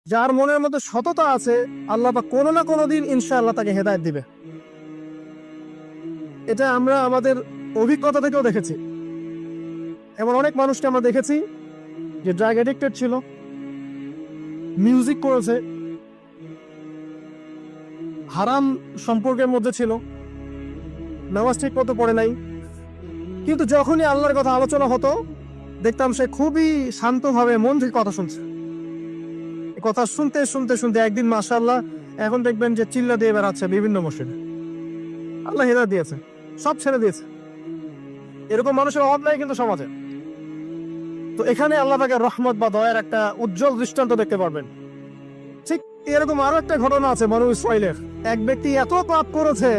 যার মনের মধ্যে সততা আছে, আল্লাহ পাক কোনো না কোনো দিন ইনশাআল্লাহ তাকে হেদায়েত দিবে। এটা আমরা আমাদের অভিজ্ঞতা থেকেও দেখেছি। এমন অনেক মানুষকে আমরা দেখেছি যে ড্রাগ অ্যাডিক্টেড ছিল, মিউজিক করেছে, হারাম সম্পর্কের মধ্যে ছিল, নামাজ ঠিক মতো পড়ে নাই, কিন্তু যখনই আল্লাহর কথা আলোচনা হতো দেখতাম সে খুবই শান্তভাবে মন থেকে কথা শুনছে। কথা শুনতে শুনতে শুনতে একদিন মাশাআল্লাহ এখন দেখবেন যে চিল্লা দিয়ে বেড়াচ্ছে বিভিন্ন মসজিদে। আল্লাহ হেদায়েত দিয়েছে, সব ছেড়ে দিয়েছে। এরকম মানুষের অভাব নাই কিন্তু সমাজে। তো এখানে আল্লাহ পাকের রহমত বা দয়ার একটা উজ্জ্বল দৃষ্টান্ত দেখতে পারবেন। ঠিক এরকম আরো একটা ঘটনা আছে বনু ইসরাইলের। এক ব্যক্তি এত পাপ করেছে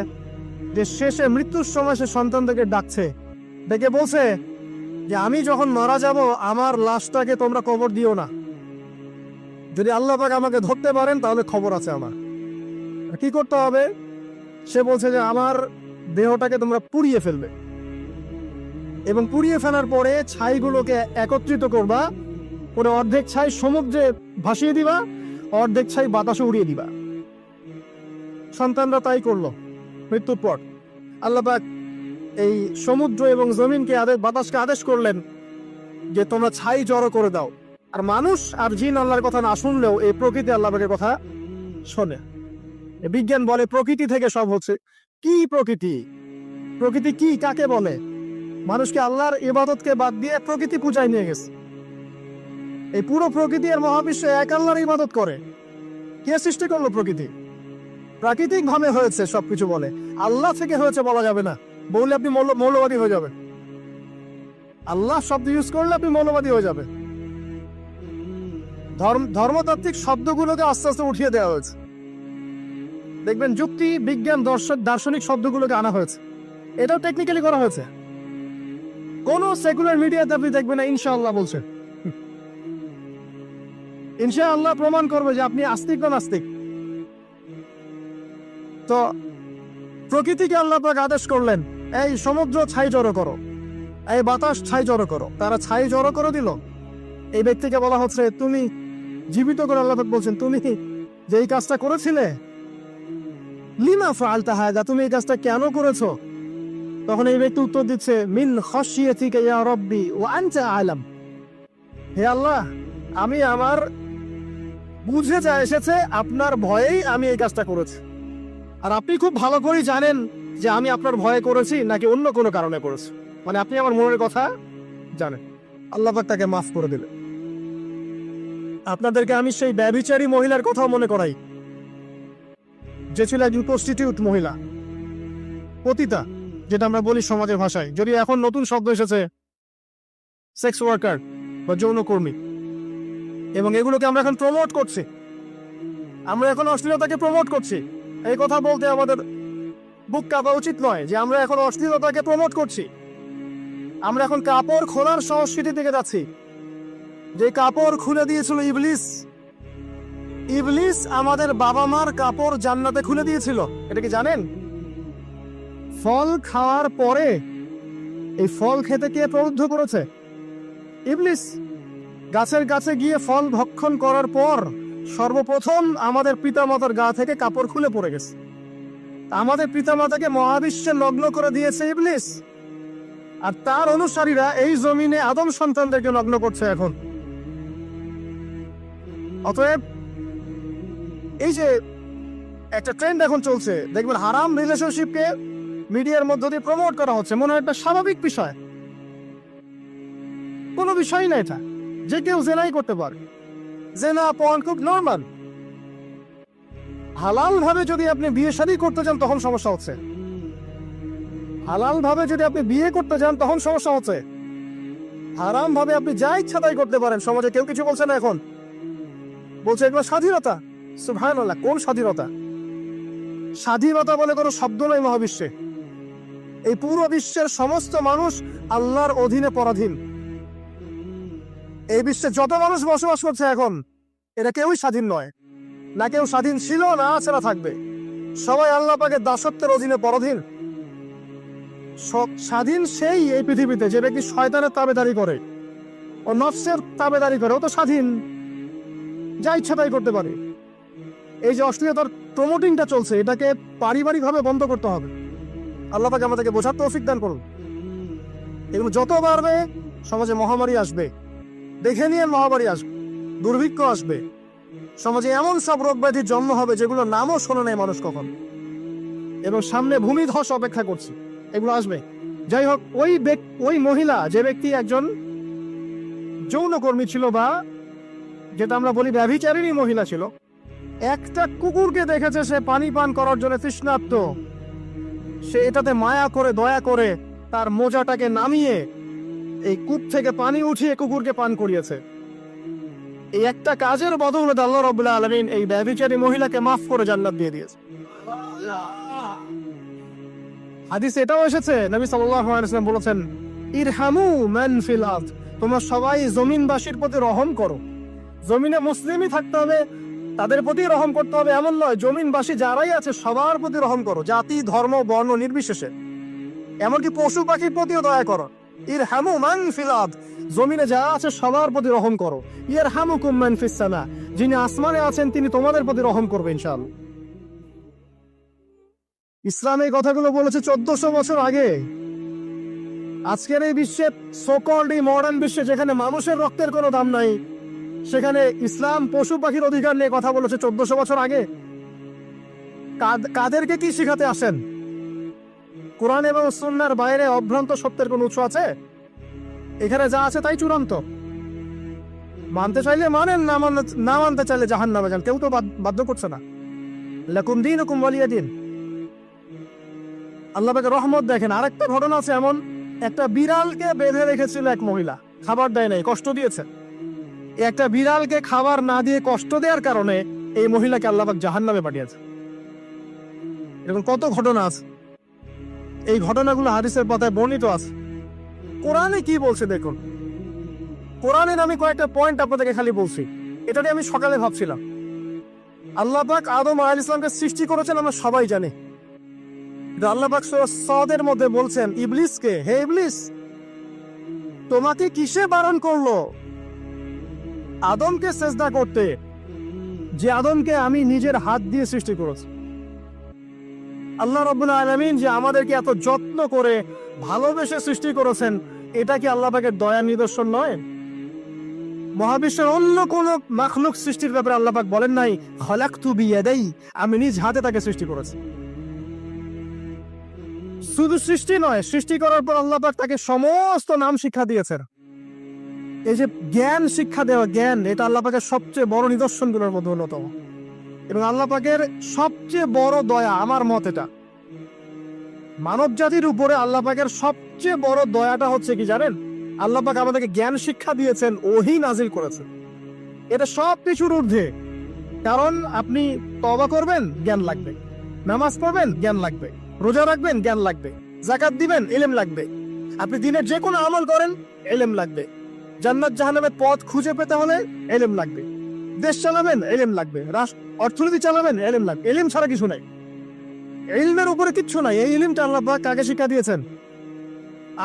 যে শেষে মৃত্যুর সময় সে সন্তানদেরকে ডাকছে, ডেকে বলছে যে আমি যখন মারা যাব আমার লাশটাকে তোমরা কবর দিও না, যদি আল্লাহ পাক আমাকে ধরতে পারেন তাহলে খবর আছে আমার। কি করতে হবে? সে বলছে যে আমার দেহটাকে তোমরা পুড়িয়ে ফেলবে এবং পুড়িয়ে ফেলার পরে ছাইগুলোকে একত্রিত করবা, পরে অর্ধেক ছাই সমুদ্রে ভাসিয়ে দিবা, অর্ধেক ছাই বাতাসে উড়িয়ে দিবা। সন্তানরা তাই করলো। মৃত্যুর পর আল্লাহ পাক এই সমুদ্র এবং জমিনকে বাতাসকে আদেশ করলেন যে তোমরা ছাই জড়ো করে দাও। আর মানুষ আর জিন আল্লাহর কথা না শুনলেও এই প্রকৃতি আল্লাহ পাকের কথা শোনে। বিজ্ঞান বলে প্রকৃতি থেকে সব হচ্ছে। কি প্রকৃতি? প্রকৃতি কি, কাকে বলে? মানুষকে আল্লাহর ইবাদতকে বাদ দিয়ে প্রকৃতি পূজায় নিয়ে গেছে। এই পুরো প্রকৃতি আর মহাবিশ্বে এক আল্লাহর ইবাদত করে। কে সৃষ্টি করলো প্রকৃতি? প্রাকৃতিক ভাবে হয়েছে সবকিছু বলে, আল্লাহ থেকে হয়েছে বলা যাবে না। বললে আপনি মৌলবাদী হয়ে যাবে। আল্লাহ শব্দ ইউজ করলে আপনি মৌলবাদী হয়ে যাবে। ধর্মতাত্ত্বিক শব্দগুলোকে আস্তে আস্তে উঠিয়ে দেওয়া হয়েছে। দেখবেন যুক্তি, বিজ্ঞান, দার্শনিক শব্দগুলোকে আনা হয়েছে। এটাও টেকনিক্যালি করা হয়েছে। কোন সেকুলার মিডিয়াতে আপনি দেখবেন না ইনশাআল্লাহ বলছে। ইনশাআল্লাহ প্রমাণ করবে যে আপনি আস্তিক না নাস্তিক। তো প্রকৃতিকে আল্লাহ পাক আদেশ করলেন, এই সমুদ্র ছাই জড়ো করো, এই বাতাস ছাই জড়ো করো। তারা ছাই জড়ো করে দিল। এই ব্যক্তিকে বলা হচ্ছে তুমি জীবিত করে আল্লাহ পাক বলছেন তুমি যে এই কাজটা করেছিলে, লিমা ফাআলতা হাযা, তুমি এই কাজটা কেন করেছো? তখন এই ব্যক্তি উত্তর দিচ্ছে, মিন খাশিয়াতিকা ইয়া রাব্বি ওয়া আনতা আ'লাম। হে আল্লাহ, আমি আমার বুঝে যা এসেছে আপনার ভয়েই আমি এই কাজটা করেছি, আর আপনি খুব ভালো করেই জানেন যে আমি আপনার ভয়ে করেছি নাকি অন্য কোনো কারণে করেছি। মানে আপনি আমার মনের কথা জানেন। আল্লাহ পাক তাকে মাফ করে দিলেন। আপনাদেরকে আমি সেই ব্যভিচারী মহিলার কথাও মনে করাই, যে ছিল একজন প্রস্টিটিউট মহিলা, পতিতা, যেটা আমরা বলি সমাজের ভাষায়। যদি এখন নতুন শব্দ এসেছে সেক্স ওয়ার্কার বা যৌনকর্মী, এবং এগুলোকে আমরা এখন প্রমোট করছি। আমরা এখন অশ্লীলতাকে প্রমোট করছি। এই কথা বলতে আমাদের বুক কাঁপা উচিত নয় যে আমরা এখন অশ্লীলতাকে প্রমোট করছি। আমরা এখন কাপড় খোলার সংস্কৃতি থেকে যাচ্ছি। যে কাপড় খুলে দিয়েছিল ইবলিস। ইবলিস আমাদের বাবা মার কাপড় জান্নাতে খুলে দিয়েছিল, এটা কি জানেন? ফল খাওয়ার পরে এই ফল খেতে কে প্রলুব্ধ করেছে? ইবলিস। গাছের কাছে গিয়ে ফল ভক্ষণ করার পর সর্বপ্রথম আমাদের পিতামাতার গা থেকে কাপড় খুলে পড়ে গেছে। আমাদের পিতামাতাকে মহাবিশ্বে লগ্ন করে দিয়েছে ইবলিস, আর তার অনুসারীরা এই জমিনে আদম সন্তানদেরকে লগ্ন করছে এখন। অতএব এই যে একটা ট্রেন্ড এখন চলছে, দেখবেন হারাম রিলেশনশিপকে মিডিয়ার মধ্য দিয়ে প্রমোট করা হচ্ছে, মনে হয় একটা স্বাভাবিক বিষয়। কোনো বিষয় না এটা, যে কেউ জেনাই করতে পারে। জেনা পর্ন খুব নর্মাল। হালাল ভাবে যদি আপনি বিয়ে শাদী করতে চান তখন সমস্যা হচ্ছে। হালাল ভাবে যদি আপনি বিয়ে করতে চান তখন সমস্যা হচ্ছে। হারাম ভাবে আপনি যা ইচ্ছা তাই করতে পারেন, সমাজে কেউ কিছু বলছে না। এখন বলছে এগুলো স্বাধীনতা। সুবহানাল্লাহ, কোন স্বাধীনতা? স্বাধীনতা বলে কোনো শব্দ নয় মহাবিশ্বে। এই পুরো বিশ্বের সমস্ত মানুষ আল্লাহর অধীনে পরাধীন। এই বিশ্বে যত মানুষ বসবাস করছে এখন, এরা কেউই স্বাধীন নয়, না কেউ স্বাধীন ছিল না সেটা থাকবে। সবাই আল্লাহ পাকের দাসত্বের অধীনে পরাধীন। স্বাধীন সেই এই পৃথিবীতে যে ব্যক্তি শয়তানের তাবেদারি করে ও নফসের তাবেদারি করে, ও তো স্বাধীন। যা ইচ্ছা তাই করতে পারে। এই যে অশ্লীলতার প্রমোটিংটা চলছে, এটাকে পারিবারিকভাবে বন্ধ করতে হবে। আল্লাহ পাক আমাদেরকে বোঝার তৌফিক দান করুন। এগুলো যত বাড়বে সমাজে মহামারী আসবে, দেখে নিয়ে মহামারী আসবে, দুর্ভিক্ষ আসবে, সমাজে এমন সব রোগ ব্যাধির জন্ম হবে যেগুলো নামও শোনে নাই মানুষ কখন, এবং সামনে ভূমিধস অপেক্ষা করছে, এগুলো আসবে। যাই হোক, ওই মহিলা, যে ব্যক্তি একজন যৌনকর্মী ছিল, বা যেটা আমরা বলি ব্যভিচারিণী মহিলা ছিল, একটা কুকুরকে দেখেছে সে পানি পান করার জন্য তৃষ্ণার্ত, সে এটাতে মায়া করে দয়া করে তার মোজাটাকে নামিয়ে এই কূপ থেকে পানি উঠিয়ে কুকুরকে পান করিয়েছে। এই একটা কাজের বদৌলতে আল্লাহ রাব্বুল আলামিন এই ব্যভিচারী মহিলাকে মাফ করে জান্নাত দিয়ে দিয়েছে। হাদিসে এটাও এসেছে, নবী সাল্লাল্লাহু আলাইহি ওয়াসাল্লাম বলেছেন, ইরহামু মান ফিল আরদ, তোমরা সবাই জমিনবাসীর প্রতি রহম করো। জমিনে মুসলিমই থাকতে হবে, তাদের প্রতি রহম করতে হবে এমন নয়, জমিনবাসী যারাই আছে সবার প্রতি রহম করো, জাতি ধর্ম বর্ণ নির্বিশেষে, এমনকি পশু পাখির প্রতিও দয়া করো। ইরহামু মান ফিল আরদ, জমিনে যা আছে সবার প্রতি রহম করো। ইয়ারহামুকুম মান ফিস সামা, যিনি আসমানে আছেন তিনি তোমাদের প্রতি রহম করবেন ইনশাআল্লাহ। ইসলাম এই কথাগুলো বলেছে 1400 বছর আগে। আজকের এই বিশ্বে, সোকল্ড এই মডার্ন বিশ্বে, যেখানে মানুষের রক্তের কোনো দাম নাই, সেখানে ইসলাম পশু পাখির অধিকার নিয়ে কথা বলেছে 1400 বছর আগে। কাদেরকে কি শিখাতে আসেন? কোরআন এবং সুন্নাহর বাইরে অভ্রান্ত সত্যের কোন উৎস আছে? এখানে যা আছে তাই চূড়ান্ত। মানতে চাইলে মানেন, না মানতে চাইলে জাহান্নামে যান, কেউ তো বাধ্য করছে না। লাকুম দীনুকুম ওয়ালিয়া দিন। আল্লাহ পাকের রহমত দেখেন। আরেকটা ঘটনা আছে এমন, একটা বিড়ালকে বেঁধে রেখেছিল এক মহিলা, খাবার দেয় নাই, কষ্ট দিয়েছে। একটা বিড়ালকে খাবার না দিয়ে কষ্ট দেওয়ার কারণে এই মহিলাকে আল্লাহ পাক জাহান্নামে পাঠিয়েছে। এরকম কত ঘটনা আছে, এই ঘটনাগুলো হাদিসের পাতায় বর্ণিত আছে। কোরআনে কি বলছে দেখুন। কোরআনের আমি কয়েকটা পয়েন্ট আপনাদেরকে খালি বলছি, এটাই আমি সকালে ভাবছিলাম। আল্লাহ পাক আদম আলাইহিস সালামকে সৃষ্টি করেছেন, আমরা সবাই জানি। আল্লাহ পাক সূরা সাদের মধ্যে বলছেন ইবলিসকে, হে ইবলিস, তোমাকে কিসে বারণ করলো আদমকে সেজদা করতে, যে আদমকে আমি নিজের হাত দিয়ে সৃষ্টি করেছি। আল্লাহ রাব্বুল আলামিন যে আমাদেরকে এত যত্ন করে ভালোবেসে সৃষ্টি করেছেন, এটা কি আল্লাহ পাকের দয়া নিদর্শন নয়? মহাবিশ্বের অন্য কোন মাখলুক সৃষ্টির ব্যাপারে আল্লাহ পাক বলেন নাই খলাকতু বিয়াদাই, আমি নিজ হাতে তাকে সৃষ্টি করেছি। শুধু সৃষ্টি নয়, সৃষ্টি করার পর আল্লাহ পাক তাকে সমস্ত নাম শিক্ষা দিয়েছেন। এই যে জ্ঞান শিক্ষা দেওয়া, জ্ঞান, এটা আল্লাহ পাকের সবচেয়ে বড় নিদর্শনগুলোর মধ্যে অন্যতম। এবং আল্লাহ পাকের সবচেয়ে বড় দয়া, আমার মত এটা, মানব জাতির উপরে আল্লাহ পাকের সবচেয়ে বড় দয়াটা হচ্ছে কি জানেন? আল্লাহ পাক আমাদেরকে জ্ঞান শিক্ষা দিয়েছেন, ওহী নাজিল করেছেন। এটা সব কিছুর ঊর্ধ্বে। কারণ আপনি তওবা করবেন, জ্ঞান লাগবে। নামাজ পড়বেন, জ্ঞান লাগবে। রোজা রাখবেন, জ্ঞান লাগবে। যাকাত দিবেন, ইলম লাগবে। আপনি দিনের যে কোনো আমল করেন, ইলম লাগবে। জান্নাত জাহান্নামের পথ খুঁজে পেতে হলে ইলম লাগবে। দেশ চালাবেন, ইলম লাগবে। অর্থনীতি চালাবেন, ইলম লাগবে। ইলম ছাড়া কিছু নাই, ইলমের উপরে কিচ্ছু নাই। এই ইলমটা আল্লাহ পাক কাকে শিক্ষা দিয়েছেন?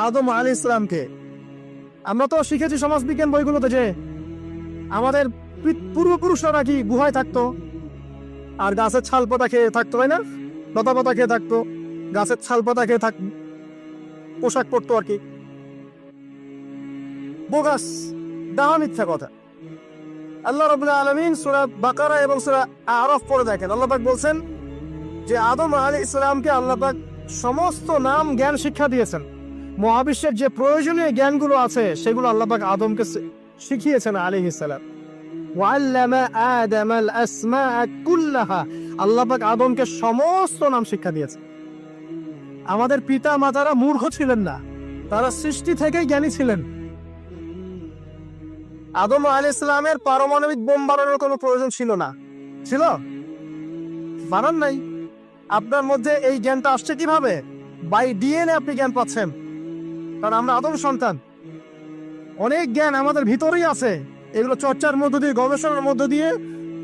আদম আলাইহিস সালামকে। আমরা তো শিখেছি সমাজবিজ্ঞান বইগুলোতে যে আমাদের পূর্বপুরুষরা নাকি গুহায় থাকতো, আর গাছের ছাল পাতা খেয়ে থাকতো, তাই না? লতা পাতা খেয়ে থাকতো, গাছের ছাল পাতা খেয়ে থাকতো, পোশাক পরতো আর কি। বোগাস, ডাহা, মিথ্যা কথা। আল্লাহ রাব্বুল আলামিন সূরা বাকারা এবং সূরা আরাফ পড়ে দেখেন, আল্লাহ পাক বলছেন যে আদম আলাইহিস সালামকে আল্লাহ পাক সমস্ত নাম জ্ঞান শিক্ষা দিয়েছেন। মহাবিশ্বের যে প্রয়োজনীয় জ্ঞানগুলো আছে সেগুলো আল্লাহ পাক আদমকে শিখিয়েছেন আলাইহিস সালাম। ওয়াল্লামা আদামাল আসমাআ কুল্লাহা, আল্লাহ পাক আদমকে সমস্ত নাম শিক্ষা দিয়েছেন। আমাদের পিতা মাতারা মূর্খ ছিলেন না, তারা সৃষ্টি থেকেই জ্ঞানী ছিলেন। আদম আলাইহিস সালামের পারমাণবিক বোম বানানোর কোনো প্রয়োজন ছিল না, ছিল? বানান নাই। আপনার মধ্যে এই জ্ঞানটা আসছে কিভাবে? বাই ডিএনএ আপনি জ্ঞান পাচ্ছেন, কারণ আমরা আদম সন্তান। অনেক জ্ঞান আমাদের ভিতরেই আছে, এগুলো চর্চার মধ্য দিয়ে, গবেষণার মধ্য দিয়ে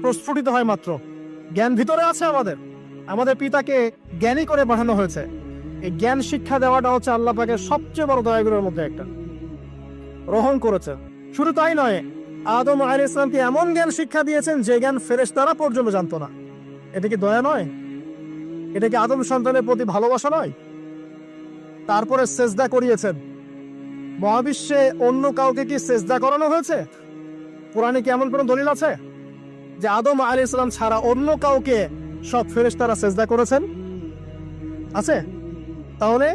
প্রস্ফুটিত হয় মাত্র। জ্ঞান ভিতরে আছে আমাদের, আমাদের পিতাকে জ্ঞানী করে পাঠানো হয়েছে। এই জ্ঞান শিক্ষা দেওয়াটা হচ্ছে আল্লাহ পাকের সবচেয়ে বড় দয়াগুলোর মধ্যে একটা। রহম করেছে। শুধু তাই নয়, আদম আলাইহিস সালামকে এমন জ্ঞান শিক্ষা দিয়েছেন যে জ্ঞান ফেরেশতারা পর্যন্ত জানতো না। এটা কি দয়া নয়? এটা কি আদম সন্তানের প্রতি ভালোবাসা নয়? তারপরে সেজদা করিয়েছেন। মহাবিশ্বে অন্য কাউকে কি সেজদা করানো হয়েছে? কোরআনে কি এমন কোনো দলিল আছে যে আদম আলাইহিস সালাম ছাড়া অন্য কাউকে সব ফেরেশতারা সেজদা করেছেন? আছে? তাহলে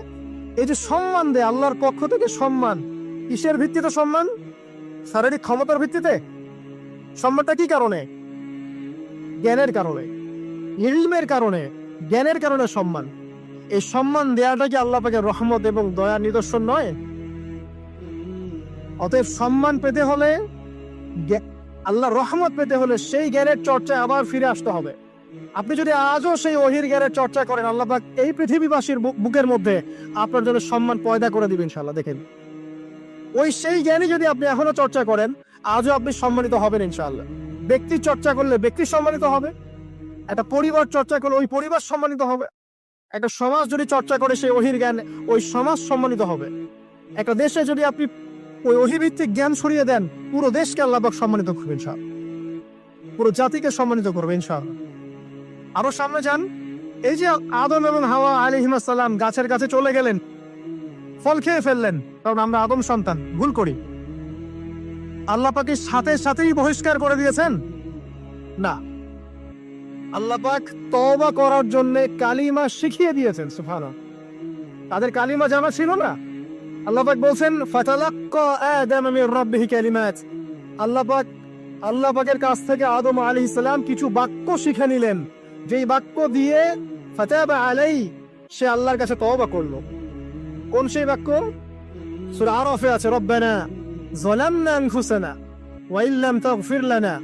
এই যে সম্মান দেয় আল্লাহর পক্ষ থেকে, সম্মান কিসের ভিত্তিতে সম্মান? শারীরিক ক্ষমতার ভিত্তিতে? সম্মানটা কি কারণে? জ্ঞানের কারণে, ইলমের কারণে, জ্ঞানের কারণে সম্মান। এই সম্মান দেওয়াটা কি আল্লাহ পাকের রহমত এবং দয়ার নিদর্শন নয়? অতএব সম্মান পেতে হলে, আল্লাহর রহমত পেতে হলে সেই জ্ঞানের চর্চায় আবার ফিরে আসতে হবে। আপনি যদি আজও সেই ওহির জ্ঞানের চর্চা করেন, আল্লাহ পাক এই পৃথিবীবাসীর বুকের মধ্যে আপনার জন্য সম্মান পয়দা করে দিবেন ইনশাআল্লাহ। দেখেন, ওই সেই জ্ঞানী যদি আপনি এখনো চর্চা করেন, আজও আপনি সম্মানিত হবেন ইনশাআল্লাহ। ব্যক্তি চর্চা করলে ব্যক্তি সম্মানিত হবে, একটা পরিবার চর্চা করলে ওই পরিবার সম্মানিত হবে, একটা সমাজ যদি চর্চা করে সেই ওহির জ্ঞান, ওই সমাজ সম্মানিত হবে। একটা দেশে যদি আপনি ওই ওহিভিত্তিক জ্ঞান ছড়িয়ে দেন, পুরো দেশকে আল্লাহ পাক সম্মানিত করবেন ইনশাআল্লাহ, পুরো জাতিকে সম্মানিত করবেন ইনশাআল্লাহ। আরো সামনে যান, এই যে আদম এবং হাওয়া আলাইহিস সালাম গাছের কাছে চলে গেলেন, ফল খেয়ে ফেললেন, কারণ আমরা আদম সন্তান, ভুল করি। আল্লাহ পাকের সাথে সাথেই বহিষ্কার করে দিয়েছেন? না, আল্লাহ পাক তওবা করার জন্য কালিমা শিখিয়ে দিয়েছেন। সুবহানাল্লাহ, তাদের কালিমা জানা ছিল না। আল্লাহ পাক বলছেন ফাতালাক্কা আদাম মির রাব্বিহি কালিমাত। আল্লাহ পাকের কাছ থেকে আদম আলাইহিস সালাম কিছু বাক্য শিখে নিলেন, যেই বাক্য দিয়ে ফাতাবা আলাই, সে আল্লাহর কাছে তওবা করলো। কোন সেই বাক্য? সূরা আরাফে আছে, রব্বানা যালামনা আনফুসানা ওয়া ইল্লাম তাগফির লানা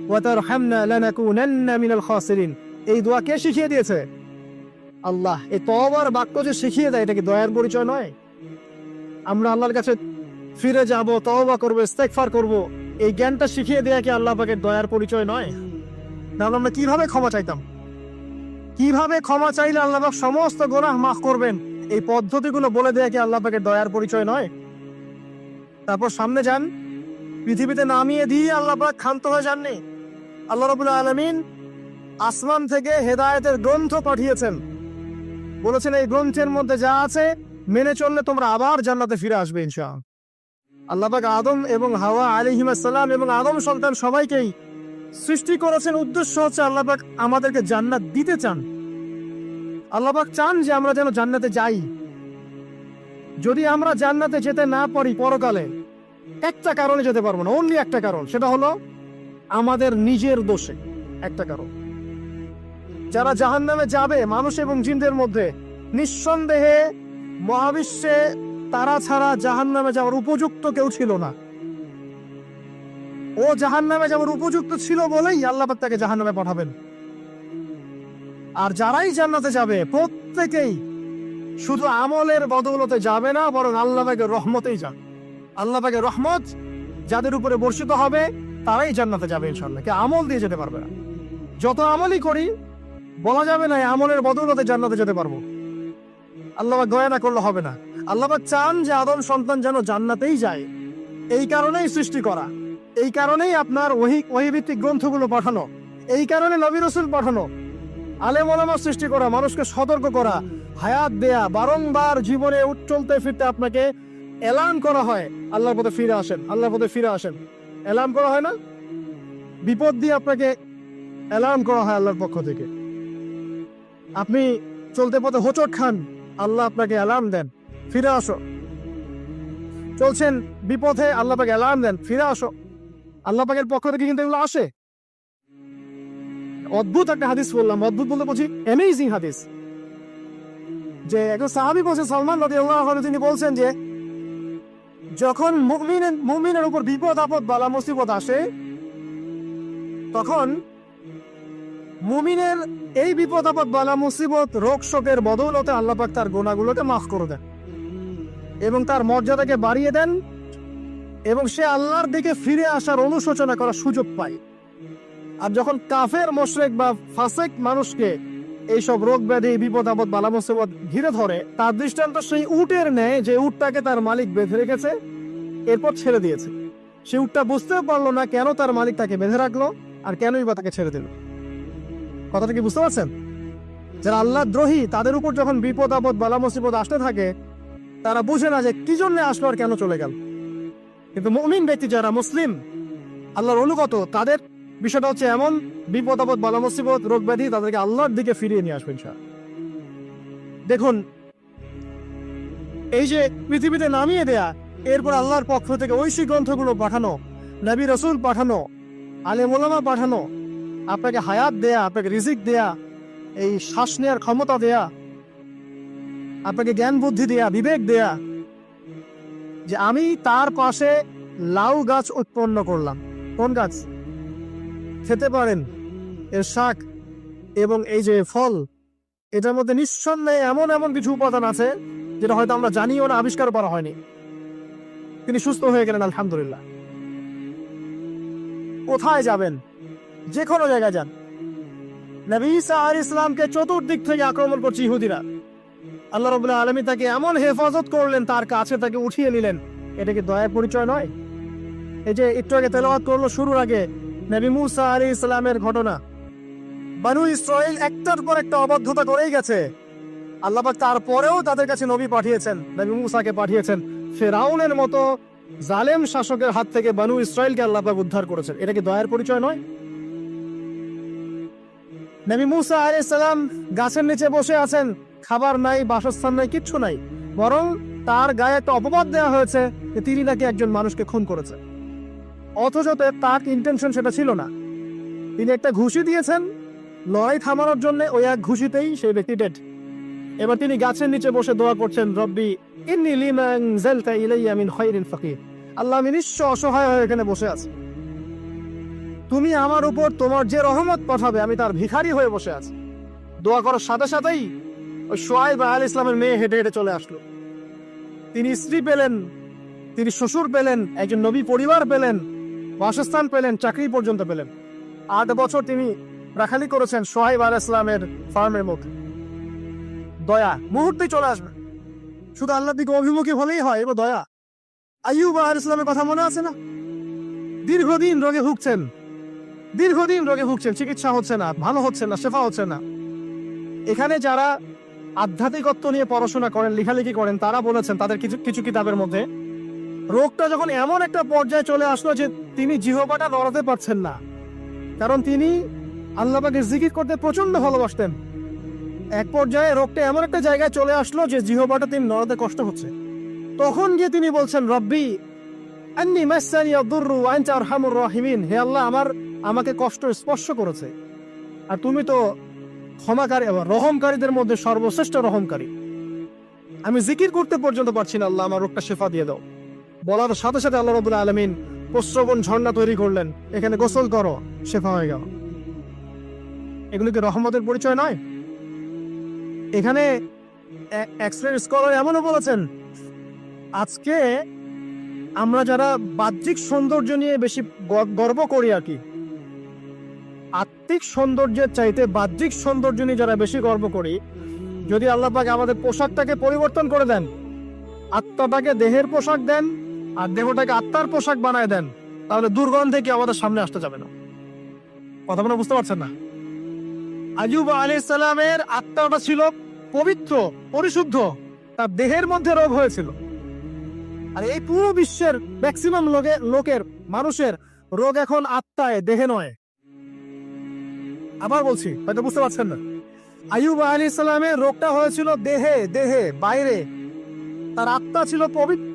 ওয়া তারহামনা লানাকুনান্না মিনাল খাসিরিন। এই দোয়া কে শিখিয়ে দিয়েছে? আল্লাহ। এই তওবার বাক্য যে শিখিয়ে দেয়, এটা কি দয়ার পরিচয় নয়? আমরা আল্লাহর কাছে ফিরে যাব, তওবা করব, ইস্তেগফার করব, এই জ্ঞানটা শিখিয়ে দেয়া কি আল্লাহ পাকের দয়ার পরিচয় নয়? তাহলে আমরা কিভাবে ক্ষমা চাইতাম? কিভাবে ক্ষমা চাইলে আল্লাহ পাক সমস্ত গুনাহ মাফ করবেন? এই পদ্ধতিগুলো বলে দেয়া কি আল্লাহ পাকের দয়ার পরিচয় নয়? তারপর সামনে যান, পৃথিবীতে নামিয়ে দিয়ে আল্লাহ পাক ক্ষান্ত হয়ে যাননি। আল্লাহ রাব্বুল আলামিন আসমান থেকে হেদায়েতের গ্রন্থ পাঠিয়েছেন, বলেছেন এই গ্রন্থের মধ্যে যা আছে মেনে চললে তোমরা আবার জান্নাতে ফিরে আসবে ইনশাআল্লাহ। আল্লাহ পাক আদম এবং হাওয়া আলাইহিস সালাম এবং আদম সন্তান সবাইকেই সৃষ্টি করেছেন, উদ্দেশ্য হচ্ছে আল্লাহ পাক আমাদেরকে জান্নাত দিতে চান। আল্লাহ পাক চান যে আমরা যেন জান্নাতে যাই। যদি আমরা জান্নাতে যেতে না পারি পরকালে, একটা কারণে যেতে পারবো না, অনলি একটা কারণ, সেটা হলো আমাদের নিজের দোষে। একটা কারণ, যারা জাহান্নামে যাবে মানুষ এবং জিনদের মধ্যে, নিঃসন্দেহে মহাবিশ্বে তারা ছাড়া জাহান্নামে যাওয়ার উপযুক্ত কেউ ছিল না। ও জাহান্নামে যাওয়ার উপযুক্ত ছিল বলেই আল্লাহ পাক তাকে জাহান্নামে পাঠাবেন। আর যারাই জান্নাতে যাবে প্রত্যেকেই শুধু আমলের বদৌলতে যাবে না, বরং আল্লাহ পাকের রহমতেই যাবে। আল্লাহ পাকের রহমত যাদের উপরে বর্ষিত হবে তারাই জান্নাতে যাবে ইনশাআল্লাহ। কে আমল দিয়ে যেতে পারবে না। যত আমলই করি বলা যাবে না আমলের বদৌলতে জান্নাতে যেতে পারবো। আল্লাহ পাক দয়া না করলে হবে না। আল্লাহ পাক চান যে আদম সন্তান যেন জান্নাতেই যায়। এই কারণেই সৃষ্টি করা, এই কারণেই আপনার ওহীভিত্তিক গ্রন্থগুলো পাঠানো, এই কারণে নবী রাসূল পাঠানো, আলেম ওলামা সৃষ্টি করা, মানুষকে সতর্ক করা, হায়াত দেয়া, বারংবার জীবনে চলতে ফিরতে আপনাকে এলান করা হয় আল্লাহর পথে ফিরে আসেন, আল্লাহর পথে ফিরে আসেন। এলান করা হয় না? বিপদ দিয়ে আপনাকে এলান করা হয় আল্লাহর পক্ষ থেকে। আপনি চলতে পথে হোঁচট খান, আল্লাহ আপনাকে এলান দেন, ফিরে আসো। চলছেন বিপথে, আল্লাহ পাক এলান দেন, ফিরে আসো। আল্লাহ পাকের পক্ষ থেকে কিন্তু এগুলো আসে। অদ্ভুত একটা হাদিস বললাম, অদ্ভুত বলতে বলছি অ্যামেজিং হাদিস, যে একজন সাহাবী বলছেন, সালমান রাদিয়াল্লাহু আনহু, তিনি বলছেন যে যখন মুমিনের উপর বিপদ আপদ বালা মুসিবত আসে, তখন মুমিনের এই বিপদ আপদ বালা মুসিবত রোগ শোকের বদৌলতে আল্লাহ পাক তার গুনাহগুলোকে মাফ করে দেন এবং তার মর্যাদাকে বাড়িয়ে দেন, এবং সে আল্লাহর দিকে ফিরে আসার অনুশোচনা করার সুযোগ পায়। আর যখন কাফের মুশরিক বা ফাসিক মানুষকে এইসব রোগ ব্যাধি বিপদ আপদ বালা মুসিবত ঘিরে ধরে, তার দৃষ্টান্ত সেই উটের ন্যায় যে উটটাকে তার মালিক বেঁধে রেখেছে, এরপর ছেড়ে দিয়েছে। সে উটটা বুঝতেও পারলো না কেন তার মালিক তাকে বেঁধে রাখলো আর কেনই বা তাকে ছেড়ে দিল। কথাটা কি বুঝতে পারছেন? যারা আল্লাহ দ্রোহী তাদের উপর যখন বিপদ আপদ বালা মুসিবত আসতে থাকে তারা বুঝে না যে কি জন্য আসলো আর কেন চলে গেল। কিন্তু মুমিন ব্যক্তি যারা মুসলিম আল্লাহর অনুগত তাদের বিষয়টা হচ্ছে এমন, বিপদ আপদ বালা মুসিবত রোগ ব্যাধি তাদেরকে আল্লাহর দিকে ফিরিয়ে নিয়ে আসবেন। দেখুন, এই যে পৃথিবীতে নামিয়ে দেয়া, এরপর আল্লাহর পক্ষ থেকে ঐশী গ্রন্থগুলো পাঠানো, নবী রসুল পাঠানো, আলেম ওলামা পাঠানো, আপনাকে হায়াত দেয়া, আপনাকে রিজিক দেয়া, এই শ্বাস নেওয়ার ক্ষমতা দেয়া, আপনাকে জ্ঞান বুদ্ধি দেয়া, বিবেক দেয়া, যে আমি তার পাশে লাউ গাছ উৎপন্ন করলাম। কোন গাছ? খেতে পারেন এর শাক এবং এই যে ফল, এটার মধ্যে নিঃসন্দেহে এমন এমন কিছু উপাদান আছে যেটা হয়তো আমরা জানিও না, আবিষ্কার করা হয়নি। তিনি সুস্থ হয়ে গেলেন, আলহামদুলিল্লাহ। কোথায় যাবেন? যে কোনো জায়গায় যান। নবী ঈসা আলাইহিস সালামকে চতুর্দিক থেকে আক্রমণ করছে ইহুদিরা। আল্লাহ রাব্বুল আলামিন তাকে এমন হেফাজত করলেন, তার কাছে তাকে উঠিয়ে নিলেন। এটা কি দয়ার পরিচয় নয়? এই যে একটু আগে তেলাওয়াত করলো শুরুর আগে নবী মুসা আলাইহিস সালামের ঘটনা। বনু ইসরাইল একটার পর একটা অবাধ্যতা করেই গেছে। আল্লাহ পাক তারপরেও তাদের কাছে নবী পাঠিয়েছেন, নবী মুসাকে পাঠিয়েছেন। ফিরআউনের মতো জালেম শাসকের হাত থেকে বনু ইসরাইলকে আল্লাহ পাক উদ্ধার করেছেন। এটা কি দয়ার পরিচয় নয়? নবী মুসা আলাইহিস সালাম গাছের নিচে বসে আছেন, খাবার নাই, বাসস্থান নাই, কিচ্ছু নাই, বরং তার গায়ে একটা অপবাদ দেওয়া হয়েছে যে তিনি নাকি একজন মানুষকে খুন করেছে। অথচ তার ইন্টেনশন সেটা ছিল না। তিনি একটা ঘুষি দিয়েছেন লড়াই থামানোর জন্য, ওই এক ঘুষিতেই সেই ব্যক্তি ডেড। এবার তিনি গাছের নিচে বসে দোয়া করছেন, রব্বি ইন্নী লিমা আনজালতা ইলাইয়া মিন খায়রিন ফাকির। আল্লাহ, আমি নিঃস্ব অসহায় হয়ে এখানে বসে আছি, তুমি আমার উপর তোমার যে রহমত পাঠাবে আমি তার ভিখারি হয়ে বসে আছি। দোয়া করার সাথে সাথেই ওই শুআয়ব আলাইহিস সালামের মেয়ে হেঁটে হেঁটে চলে আসলো। তিনি স্ত্রী পেলেন, তিনি শ্বশুর পেলেন, একজন নবী পরিবার পেলেন, বাসস্থান পেলেন, চাকরি পর্যন্ত পেলেন। 8 বছর তিনি রাখালি করেছেন শুআয়ব আলাইহিস সালামের ফার্মের মধ্যে। দয়া মুহূর্তে চলে আসবে, শুধু আল্লাহর দিকে অভিমুখী হলেই হয়। এবার দয়া। আইয়ুব আলাইহিস সালামের কথা মনে আছে না? দীর্ঘদিন রোগে ভুগছেন, চিকিৎসা হচ্ছে না, ভালো হচ্ছে না, শেফা হচ্ছে না। এখানে যারা আধ্যাত্মিকত্ব নিয়ে পড়াশোনা করেন, লেখালেখি করেন, তারা বলেছেন তাদের কিছু কিতাবের মধ্যে, রোগটা যখন এমন একটা পর্যায়ে চলে আসলো যে তিনি জিহ্বাটা নড়াতে পারছেন না, কারণ তিনি আল্লাহ পাকের জিকির করতে প্রচন্ড ভালোবাসতেন। এক পর্যায়ে রোগটা এমন একটা জায়গায় চলে আসলো যে জিহ্বাটা তিনি নড়াতে কষ্ট হচ্ছে। তখন গিয়ে তিনি বলছেন, রব্বি আন্নী মাসসানি আদ-দুররু ওয়া আনতা আরহামুর রাহিমিন। হে আল্লাহ, আমাকে কষ্ট স্পর্শ করেছে, আর তুমি তো ক্ষমাকারী, রহমকারীদের মধ্যে সর্বশ্রেষ্ঠ রহমকারী। আমি জিকির করতে পর্যন্ত পারছি না, আল্লাহ আমার রোগটা শেফা দিয়ে দাও। বলার সাথে সাথে আল্লাহ রাব্বুল আলামিন প্রস্রবণ ঝর্ণা তৈরি করলেন, এখানে গোসল করো, শেফা হয়ে গেল। এগুলো কি রহমতের পরিচয় নয়? এখানে এক্সপ্লেন স্কলার এমনও বলেছেন, আজকে আমরা যারা বাহ্যিক সৌন্দর্য নিয়ে বেশি গর্ব করি আর কি, আত্মিক সৌন্দর্যের চাইতে বাহ্যিক সৌন্দর্য নিয়ে যারা বেশি গর্ব করি, যদি আল্লাহ পাক আমাদের পোশাকটাকে পরিবর্তন করে দেন, আত্মাটাকে দেহের পোশাক দেন আর দেহটাকে আত্মার পোশাক বানায় দেন, তাহলে দুর্গন্ধে কি আমাদের সামনে আসতে যাবে না। কথা মনে বুঝতে পারছেন না? আইয়ুব আলাইহিস সালামের আত্মাটা ছিল পবিত্র, পরিশুদ্ধ, তার দেহের মধ্যে রোগ হয়েছিল। আর এই পুরো বিশ্বের ম্যাক্সিমাম লোকের মানুষের রোগ এখন আত্মায়, দেহে নয়। আবার বলছি, হয়তো বুঝতে পারছেন না। আইয়ুব আলাইহিস সালামের রোগটা হয়েছিল দেহে, বাইরে। তার আত্মা ছিল পবিত্র,